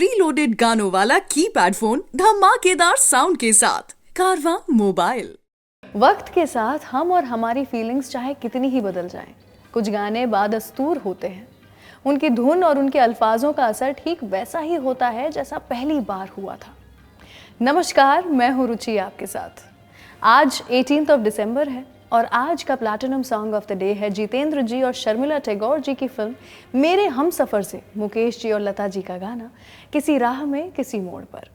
Preloaded गानों वाला keypad phone धमाकेदार साउंड के साथ कारवां मोबाइल। वक्त के साथ हम और हमारी फीलिंग्स चाहे कितनी ही बदल जाएं, कुछ गाने बादस्तूर होते हैं। उनकी धुन और उनके अल्फाजों का असर ठीक वैसा ही होता है जैसा पहली बार हुआ था। नमस्कार, मैं हूँ रुचि आपके साथ। आज 18 दिसंबर है और आज का platinum song of the day है जितेंद्र जी और शर्मिला टैगोर जी की फिल्म मेरे हमसफर से मुकेश जी और लता जी का गाना किसी राह में किसी मोड़ पर,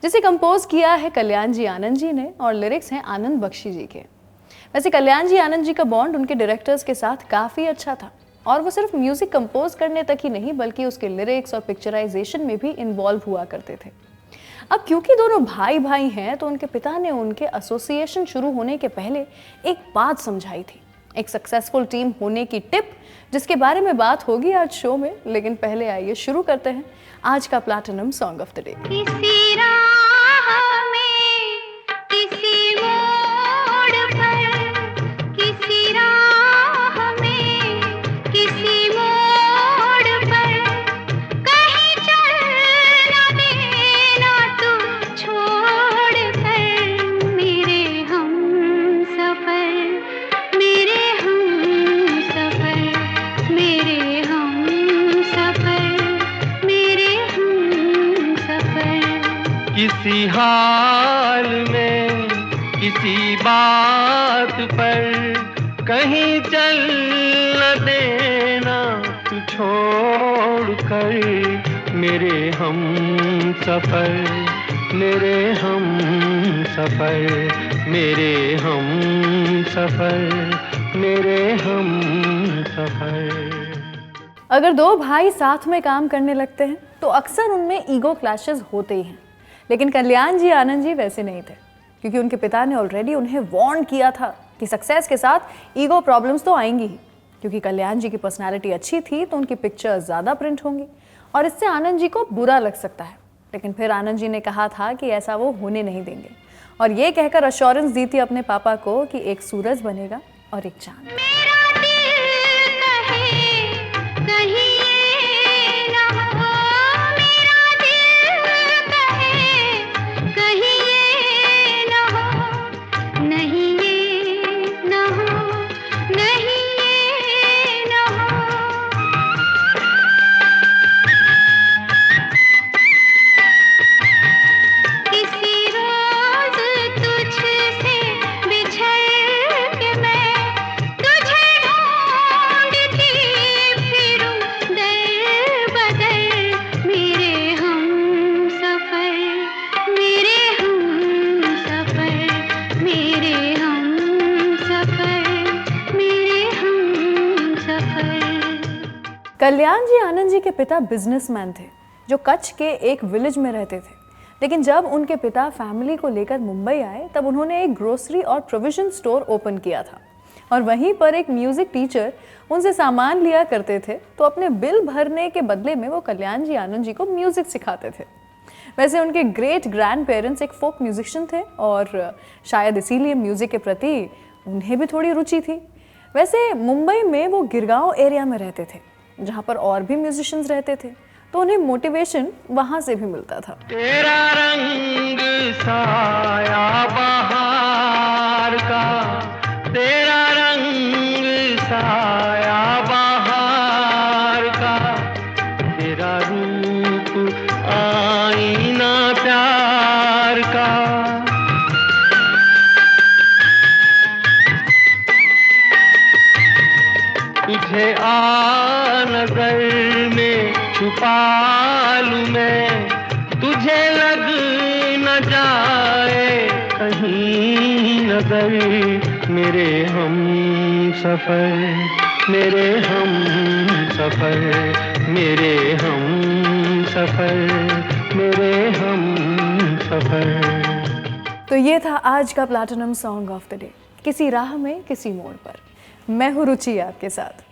जिसे कंपोज किया है कल्याण जी आनंद जी ने और लिरिक्स हैं आनंद बख्शी जी के। वैसे कल्याण जी आनंद जी का बॉन्ड उनके डायरेक्टर्स के साथ काफ़ी अच्छा था और वो सिर्फ म्यूजिक कंपोज करने तक ही नहीं बल्कि उसके लिरिक्स और पिक्चराइजेशन में भी इन्वॉल्व हुआ करते थे। अब क्योंकि दोनों भाई भाई हैं तो उनके पिता ने उनके एसोसिएशन शुरू होने के पहले एक बात समझाई थी, एक सक्सेसफुल टीम होने की टिप, जिसके बारे में बात होगी आज शो में। लेकिन पहले आइए शुरू करते हैं आज का platinum song of the day. किसी हाल में किसी बात पर कहीं चल न देना तू छोड़ कर मेरे हम सफर, मेरे हम सफर, मेरे हम सफर, मेरे हम सफर। अगर दो भाई साथ में काम करने लगते हैं तो अक्सर उनमें ईगो क्लैशेस होते ही हैं, लेकिन कल्याण जी आनंद जी वैसे नहीं थे, क्योंकि उनके पिता ने ऑलरेडी उन्हें वार्न किया था कि सक्सेस के साथ ईगो प्रॉब्लम्स तो आएंगी ही। क्योंकि कल्याण जी की पर्सनालिटी अच्छी थी तो उनकी पिक्चर्स ज़्यादा प्रिंट होंगी और इससे आनंद जी को बुरा लग सकता है। लेकिन फिर आनंद जी ने कहा था कि ऐसा वो होने नहीं देंगे और ये कहकर अश्योरेंस दी थी अपने पापा को कि एक सूरज बनेगा और एक चांद। कल्याण जी आनंद जी के पिता बिजनेसमैन थे जो कच्छ के एक विलेज में रहते थे। लेकिन जब उनके पिता फैमिली को लेकर मुंबई आए तब उन्होंने एक ग्रोसरी और प्रोविजन स्टोर ओपन किया था और वहीं पर एक म्यूजिक टीचर उनसे सामान लिया करते थे, तो अपने बिल भरने के बदले में वो कल्याण जी आनंद जी को म्यूजिक सिखाते थे। वैसे उनके ग्रेट ग्रैंड पेरेंट्स एक फोक म्यूजिशियन थे और शायद इसीलिए म्यूजिक के प्रति उन्हें भी थोड़ी रुचि थी। वैसे मुंबई में वो गिरगांव एरिया में रहते थे जहाँ पर और भी म्यूजिशियंस रहते थे, तो उन्हें मोटिवेशन वहाँ से भी मिलता था। तेरा रंग साया बहार का, तेरा रंग साया बहार का, तेरा रूप आईना प्यार का। तुझे नजर में छुपा लूं मैं, तुझे लग न जाए कहीं नजर, मेरे हम सफर, मेरे हम सफर, मेरे हम सफर, मेरे हम सफर। तो ये था आज का platinum song of the day, किसी राह में किसी मोड़ पर। मैं हूँ रुचि आपके साथ।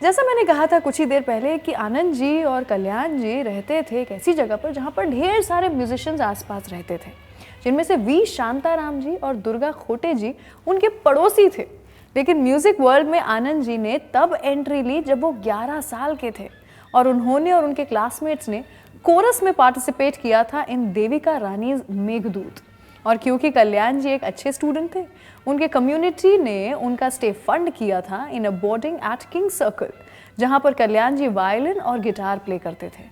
जैसा मैंने कहा था कुछ ही देर पहले कि आनंद जी और कल्याण जी रहते थे एक ऐसी जगह पर जहाँ पर ढेर सारे म्यूजिशियंस आसपास रहते थे, जिनमें से वी शांताराम जी और दुर्गा खोटे जी उनके पड़ोसी थे। लेकिन म्यूजिक वर्ल्ड में आनंद जी ने तब एंट्री ली जब वो 11 साल के थे और उन्होंने और उनके क्लासमेट्स ने कोरस में पार्टिसिपेट किया था इन देविका रानी मेघदूत। और क्योंकि कल्याण जी एक अच्छे स्टूडेंट थे, उनके कम्युनिटी ने उनका स्टे फंड किया था in a boarding at King Circle, जहां पर कल्याण जी वायलिन और गिटार प्ले करते थे।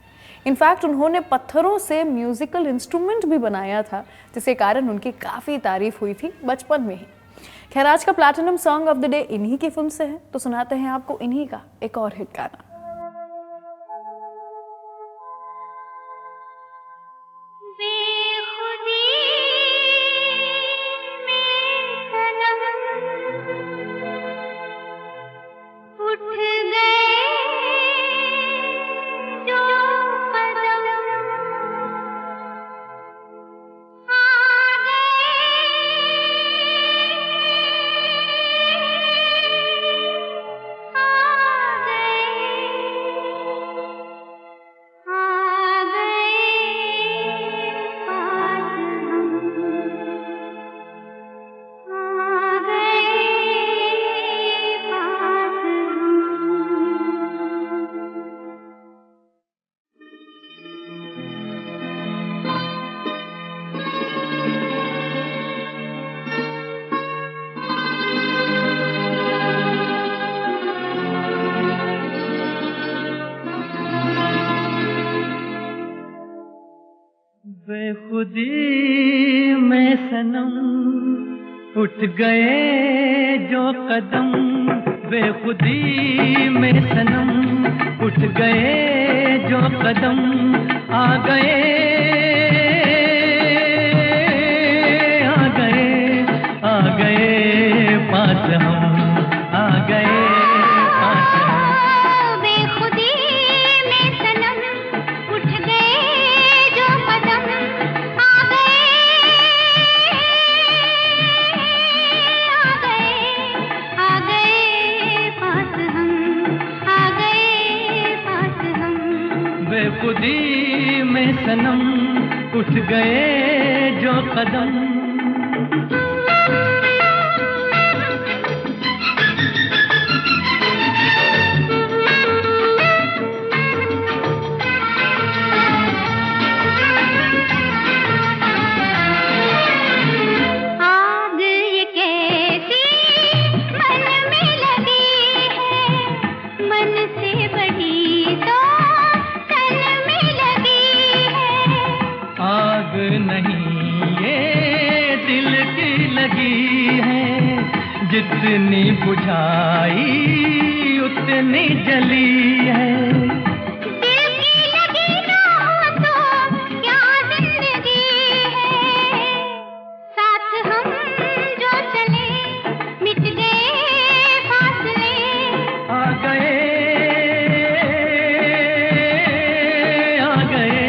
इनफैक्ट उन्होंने पत्थरों से म्यूजिकल इंस्ट्रूमेंट भी बनाया था, जिसके कारण उनकी काफ़ी तारीफ हुई थी बचपन में ही। खैर, आज का platinum song of the day इन्हीं की फिल्म से है, तो सुनाते हैं आपको इन्हीं का एक और हिट गाना। बेखुदी में सनम उठ गए जो कदम, बेखुदी में सनम उठ गए जो कदम, आ गए आ गए आ गए पास हम, आ गए पास हम। बेखुदी में सनम उठ गए जो कदम, आ गए पास हम, आ गए पास हम। बेखुदी में सनम उठ गए जो कदम। आग ये कैसी मन में लगी है, मन से बढ़ी तो तन में लगी है। आग नहीं ये दिल की लगी है, जितनी बुझाई उतनी जली है। दिल की लगी ना हो तो क्या जिंदगी है, साथ हम जो चले मिट गए फासले। आ गए आ गए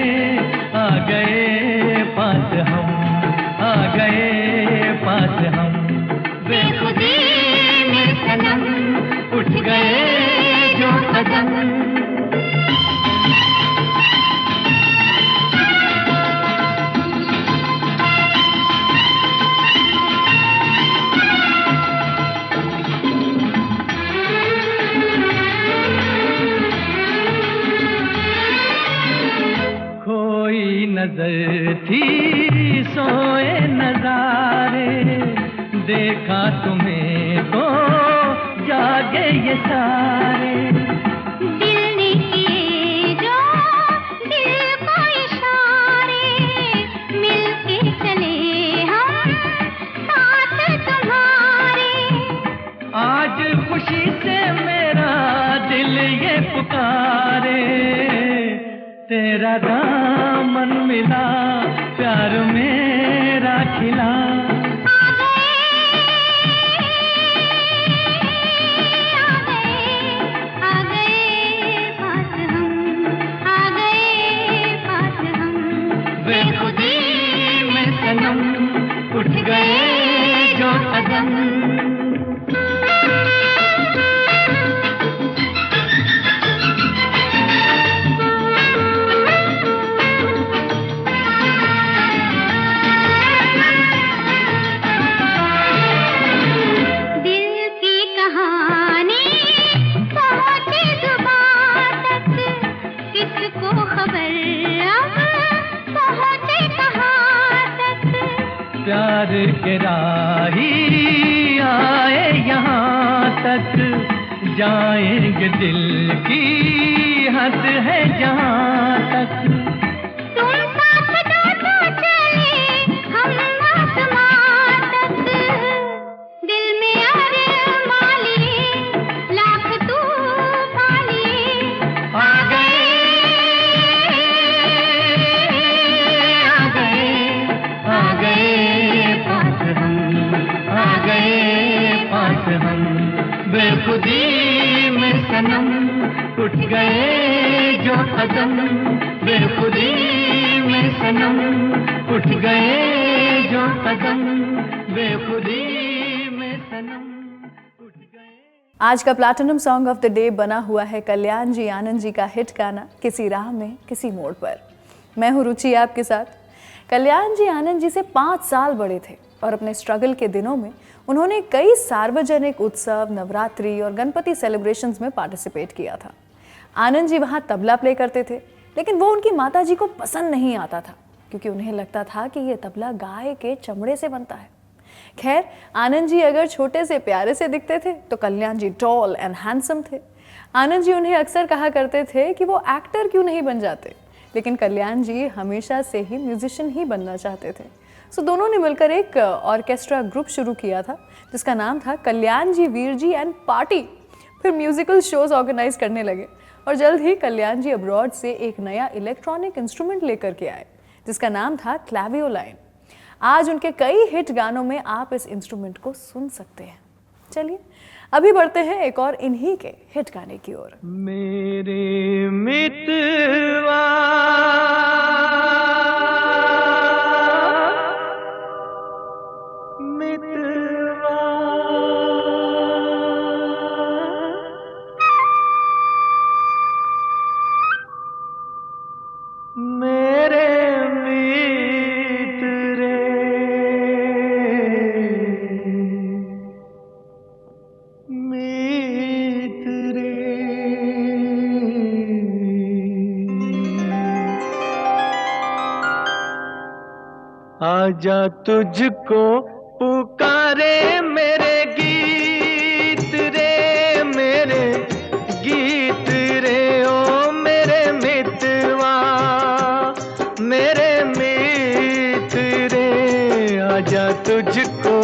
आ गए पास हम, आ गए पास हम। बेखुदी में सनम उठ गए जो कदम। खोई नजर थी सोए नजारे, देखा तुम्हें तो जागे ये सारे। दिल ने किए जो दिल को इशारे, मिलके चले हम साथ तुम्हारे। आज खुशी से मेरा दिल ये पुकारे, तेरा दामन मिला प्यार मेरा खिला। आ गए पास हम, आ गए पास हम। बेखुदी में सनम उठ गए जो कदम। प्यार के राही आए यहाँ तक, जाएंगे दिल की हद है जहाँ तक। तुम साथ दो तो चले हम आसमां तक, दिल में अरमां लिए लाख तूफान लिए आ गए पास हम, आ गए पास हम, बेखुदी में सनम उठ गए जो कदम, बेखुदी में सनम उठ गए जो कदम, बेखुदी में सनम उठ गए। आज का platinum song of the day बना हुआ है कल्याण जी आनंद जी का हिट गाना किसी राह में किसी मोड़ पर। मैं हूँ रुचि आपके साथ। कल्याण जी आनंद जी से 5 साल बड़े थे और अपने स्ट्रगल के दिनों में उन्होंने कई सार्वजनिक उत्सव, नवरात्रि और गणपति सेलिब्रेशंस में पार्टिसिपेट किया था। आनंद जी वहाँ तबला प्ले करते थे, लेकिन वो उनकी माता जी को पसंद नहीं आता था क्योंकि उन्हें लगता था कि ये तबला गाय के चमड़े से बनता है। खैर, आनंद जी अगर छोटे से प्यारे से दिखते थे तो कल्याण जी टॉल एंड हैंडसम थे। आनंद जी उन्हें अक्सर कहा करते थे कि वो एक्टर क्यों नहीं बन जाते, लेकिन कल्याण जी हमेशा से ही म्यूजिशियन ही बनना चाहते थे। सो दोनों ने मिलकर एक ऑर्केस्ट्रा ग्रुप शुरू किया था जिसका नाम था कल्याण जी वीर जी एंड पार्टी। फिर म्यूजिकल शोज ऑर्गेनाइज करने लगे और जल्द ही कल्याण जी अब्रॉड से एक नया इलेक्ट्रॉनिक इंस्ट्रूमेंट लेकर के आए जिसका नाम था क्लैवियोलाइन। आज उनके कई हिट गानों में आप इस इंस्ट्रूमेंट को सुन सकते हैं। चलिए अभी बढ़ते हैं एक और इन्हीं के हिट गाने की ओर। मेरे मितवा मितवा मेरे मित्र मित्र आजा तुझको पुकारे मेरे गीत रे, मेरे गीत रे ओ मेरे मितवा, मेरे मित्र आजा तुझको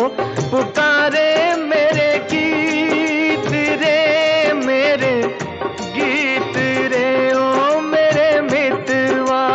पुकारे मेरे गीत रे, मेरे गीत रे ओ मेरे मितवा।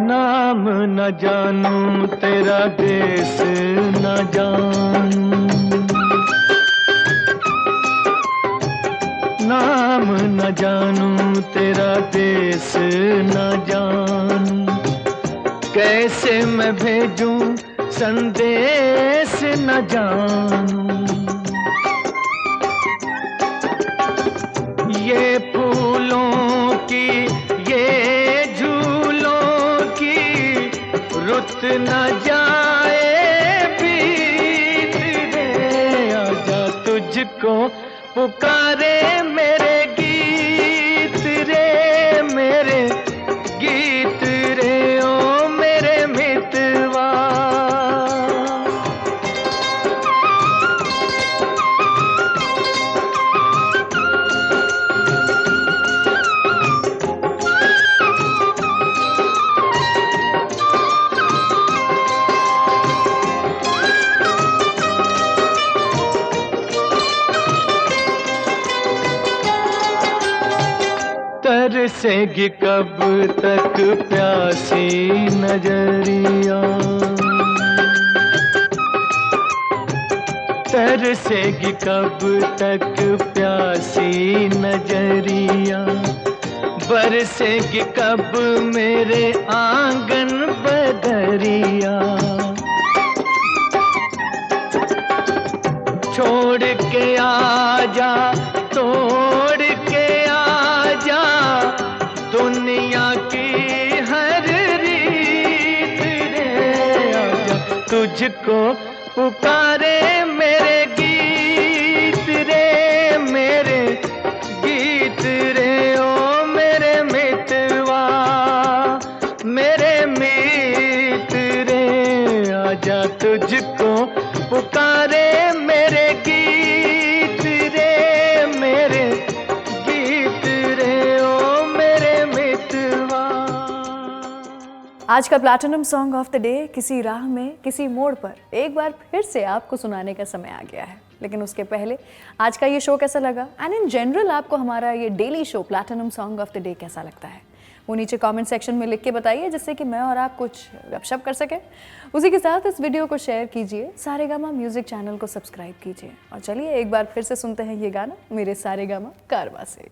नाम न जानूं तेरा देश न जानूं, नाम न जानूं तेरा देश न जानूं, कैसे मैं भेजूं संदेश न जानूं। ये फूलों की ये रुत न जाए बीत रे, आजा तुझको पुकारे मेरे गीत रे, मेरे गीत रे ओ मेरे मितवा। तरसेगी कब तक प्यासी नजरिया, तरसेगी कब तक प्यासी नजरिया, बरसेगी कब मेरे आंगन बदरिया। छोड़ के आजा तोड़ के आजा दुनिया तुझको पुकारे मेरे गीत रे, मेरे गीत रे, ओ मेरे मितवा, मेरे मित रे, आजा तुझको पुकारे मेरे गीत रे, मेरे गीत रे, ओ मेरे मितवा। आज का platinum song of the day किसी राह में किसी मोड़ पर एक बार फिर से आपको सुनाने का समय आ गया है। लेकिन उसके पहले आज का ये शो कैसा लगा एंड इन जनरल आपको हमारा ये daily show platinum song of the day कैसा लगता है, वो नीचे कमेंट सेक्शन में लिख के बताइए, जिससे कि मैं और आप कुछ गपशप कर सकें। उसी के साथ इस वीडियो को शेयर कीजिए, सारेगामा म्यूजिक चैनल को सब्सक्राइब कीजिए और चलिए एक बार फिर से सुनते हैं ये गाना मेरे सारेगामा कारवा से।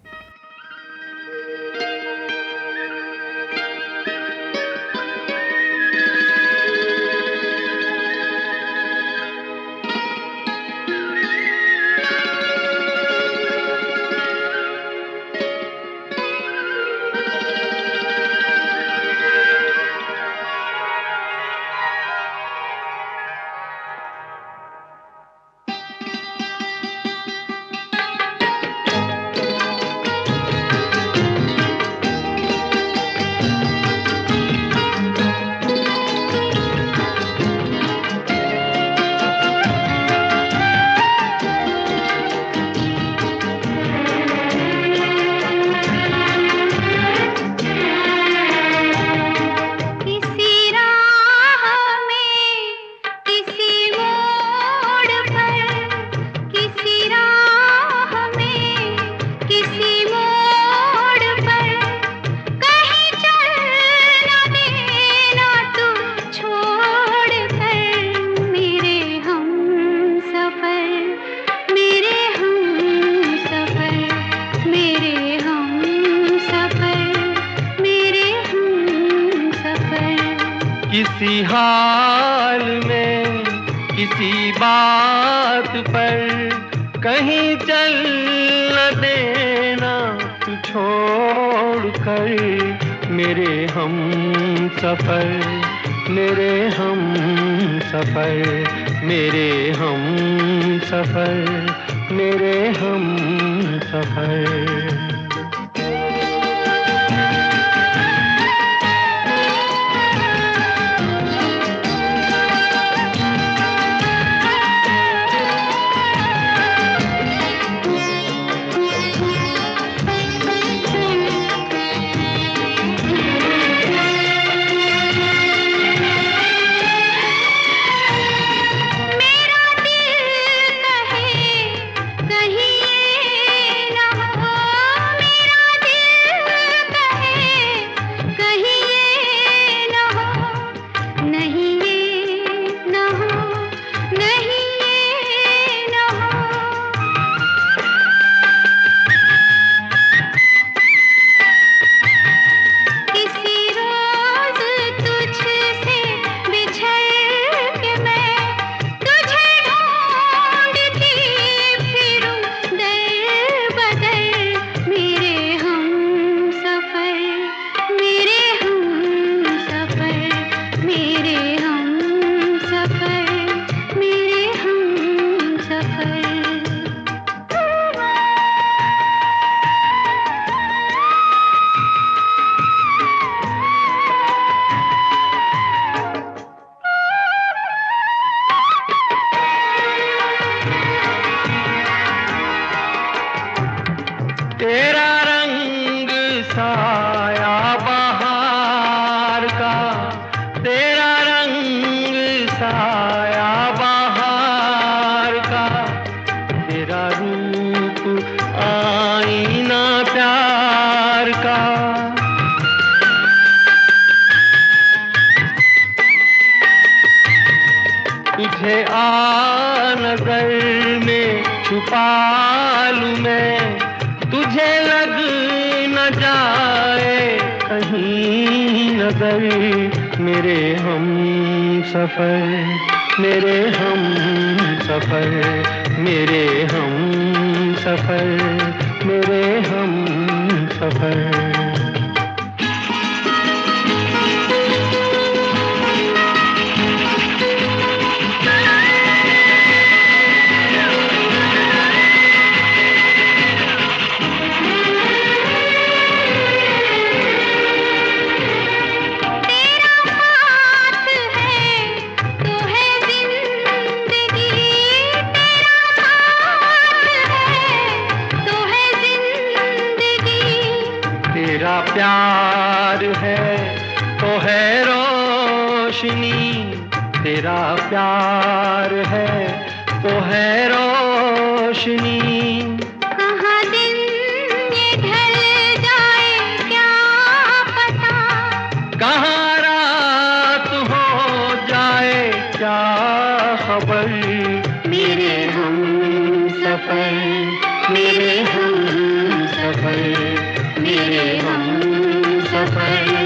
किसी हाल में किसी बात पर कहीं चल न देना तू छोड़ कर, मेरे हम सफर, मेरे हम सफर, मेरे हम सफर, मेरे हम सफर। तेरा रंग साया बहार का, तेरा रंग साया बहार का, तेरा रूप आईना प्यार का। तुझे आ नजर में छुपा लूं मैं, तुझे लग न जाए कहीं नजर, मेरे हम सफर, मेरे हम सफर, मेरे हम सफर, मेरे हम सफर। प्यार है तो है रोशनी, तेरा प्यार है तो है रोशनी। कहाँ दिन ये ढल जाए क्या पता, कहाँ रात हो जाए क्या खबर। मेरे हम सफर, मेरे हम सफर, मेरे हम सफर।